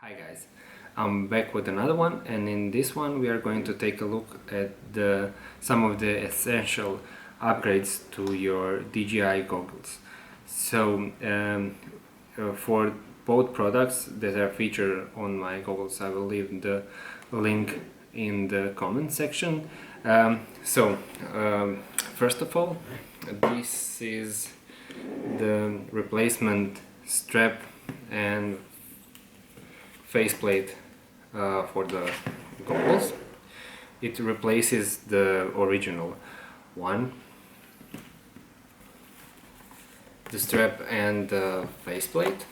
Hi guys, I'm back with another one, and in this one we are going to take a look at some of the essential upgrades to your DJI goggles. So for both products that are featured on my goggles, I will leave the link in the comment section. First of all, this is the replacement strap and faceplate for the goggles. It replaces the original one. The strap and the faceplate.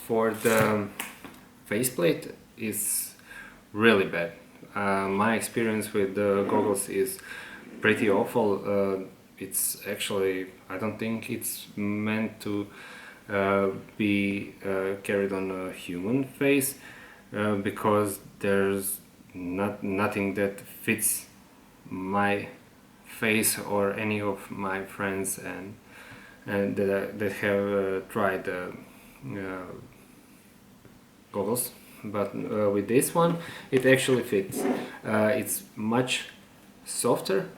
For the faceplate is really bad. My experience with the goggles is pretty awful. It's actually, I don't think it's meant to be carried on a human face because there's nothing that fits my face or any of my friends and that have tried goggles, but with this one it actually fits. It's much softer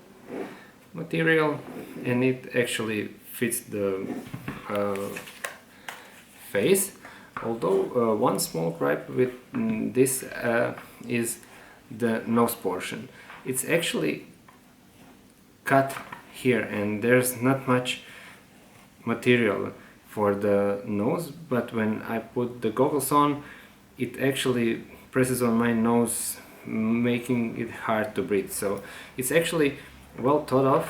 material and it actually fits the face, although one small gripe with this is the nose portion. It's actually cut here and there's not much material for the nose, but when I put the goggles on it actually presses on my nose, making it hard to breathe. So it's actually well thought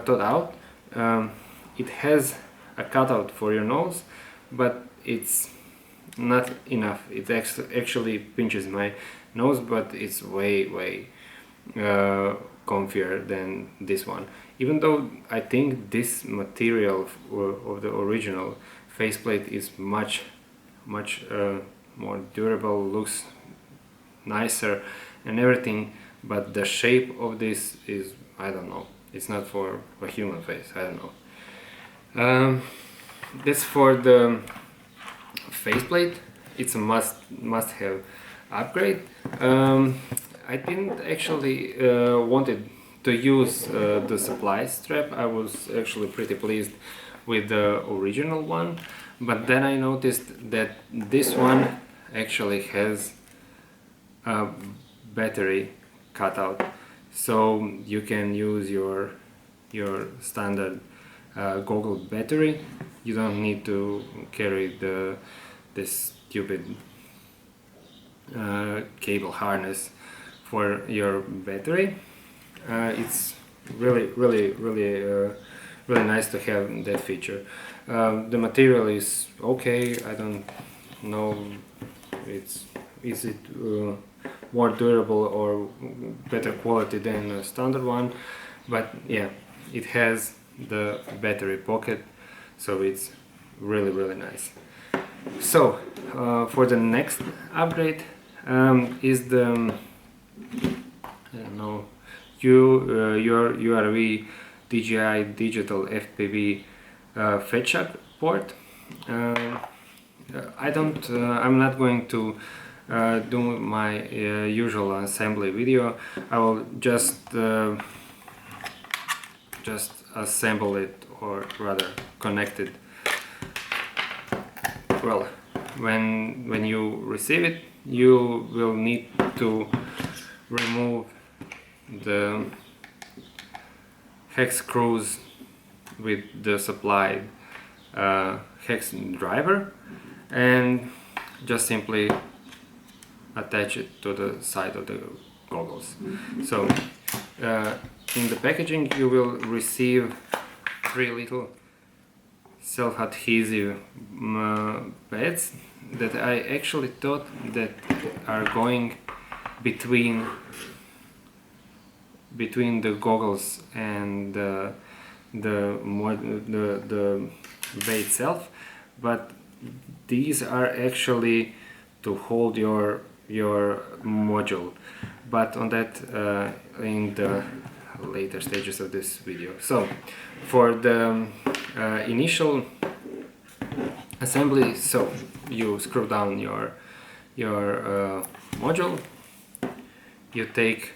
out. It has a cutout for your nose, but it's not enough. It actually pinches my nose, but it's way comfier than this one. Even though I think this material of the original faceplate is much more durable, looks nicer and everything, but the shape of this is, I don't know, it's not for a human face. I don't know. This for the faceplate, it's a must-have upgrade. I didn't actually wanted to use the supply strap. I was actually pretty pleased with the original one, but then I noticed that this one actually has a battery cutout, so you can use your standard goggle battery. You don't need to carry this stupid cable harness for your battery. It's really nice to have that feature. The material is okay. I don't know is it more durable or better quality than a standard one, but yeah, it has the battery pocket, so it's really nice. So for the next upgrade is the I don't know, your URV DJI digital FPV fetch port. I'm not going to do my usual assembly video. I will just assemble it, or rather connect it. Well, when you receive it, you will need to remove the hex screws with the supplied hex driver and just simply attach it to the side of the goggles. So in the packaging you will receive 3 little self-adhesive pads that I actually thought that are going between the goggles and the bay itself, but these are actually to hold your module, but on that in the later stages of this video. So for the initial assembly, so you screw down your your module, you take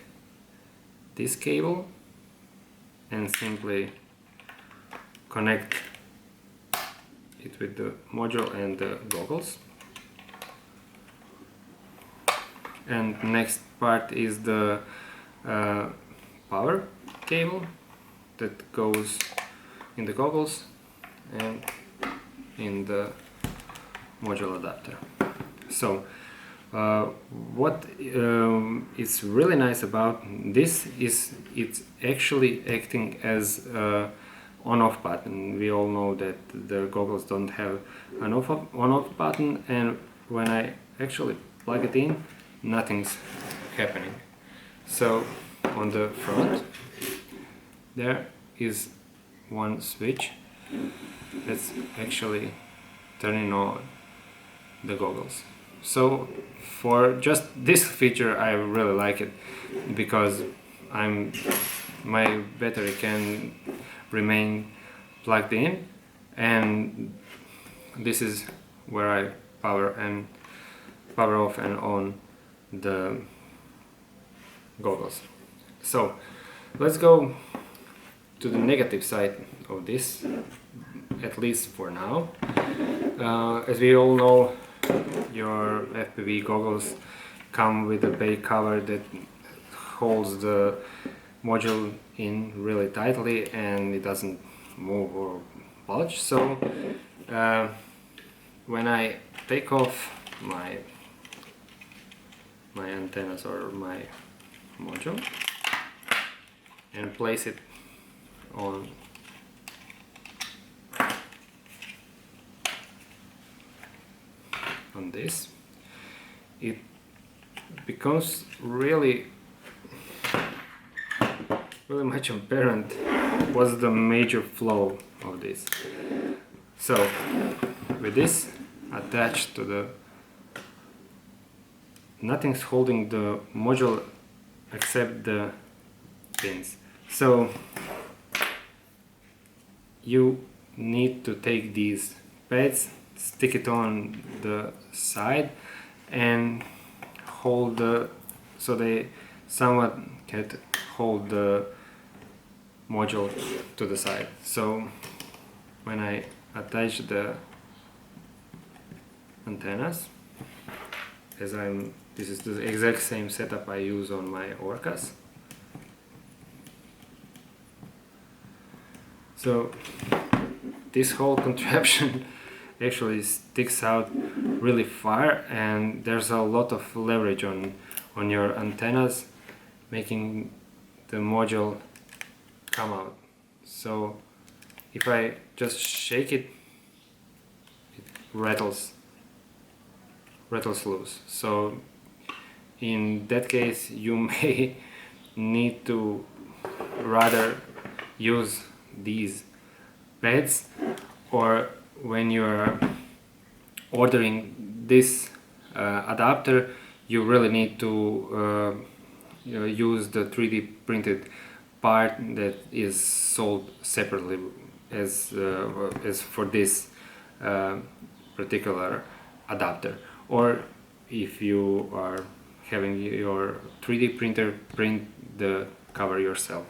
this cable and simply connect it with the module and the goggles. And next part is the power cable that goes in the goggles and in the module adapter. So what is really nice about this is it's actually acting as a on-off button. We all know that the goggles don't have an on-off button, and when I actually plug it in, nothing's happening. So on the front there is one switch that's actually turning on the goggles. So for just this feature I really like it, because my battery can remain plugged in, and this is where I power off and on the goggles. So let's go to the negative side of this, at least for now. As we all know, your FPV goggles come with a base cover that holds the module in really tightly and it doesn't move or bulge. So when I take off my antennas or my module and place it on this, it becomes really much apparent what's the major flaw of this. So with this attached to the, nothing's holding the module except the pins. So you need to take these pads, stick it on the side and hold so they somewhat can hold the module to the side. So when I attach the antennas, this is the exact same setup I use on my Orcas. So this whole contraption actually sticks out really far, and there's a lot of leverage on your antennas, making the module come out. So if I just shake it, it rattles loose. So in that case you may need to rather use these pads, or when you're ordering this adapter, you really need to use the 3D printed part that is sold separately as for this particular adapter. Or if you are having your 3D printer, print the cover yourself.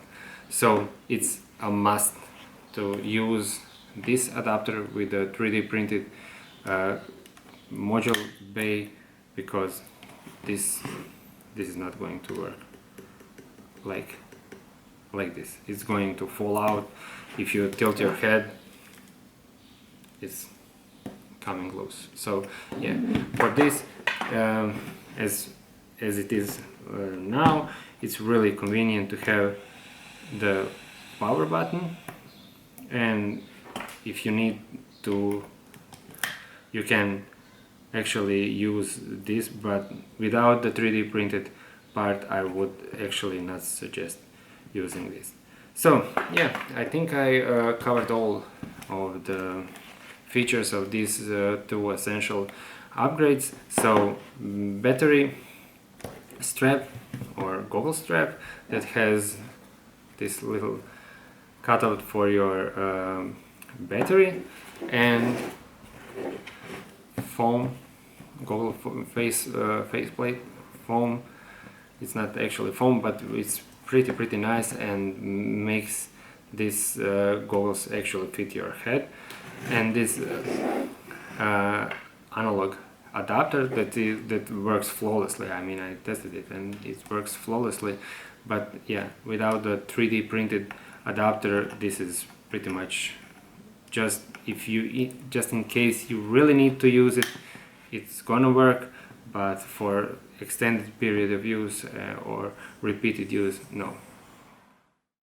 So it's a must to use this adapter with the 3D printed module bay, because this is not going to work like this. It's going to fall out. If you tilt your head, it's coming loose. So yeah, for this as it is now, it's really convenient to have the power button, and if you need to, you can actually use this, but without the 3D printed part I would actually not suggest using this. So yeah, I think I covered all of the features of these two essential upgrades. So battery strap or goggle strap that has this little cutout for your battery, and foam goggle faceplate foam. It's not actually foam, but it's pretty nice and makes these goggles actually fit your head. And this analog adapter that works flawlessly. I mean, I tested it and it works flawlessly. But yeah, without the 3D printed adapter, this is pretty much just just in case you really need to use it, it's gonna work. But for extended period of use or repeated use, no.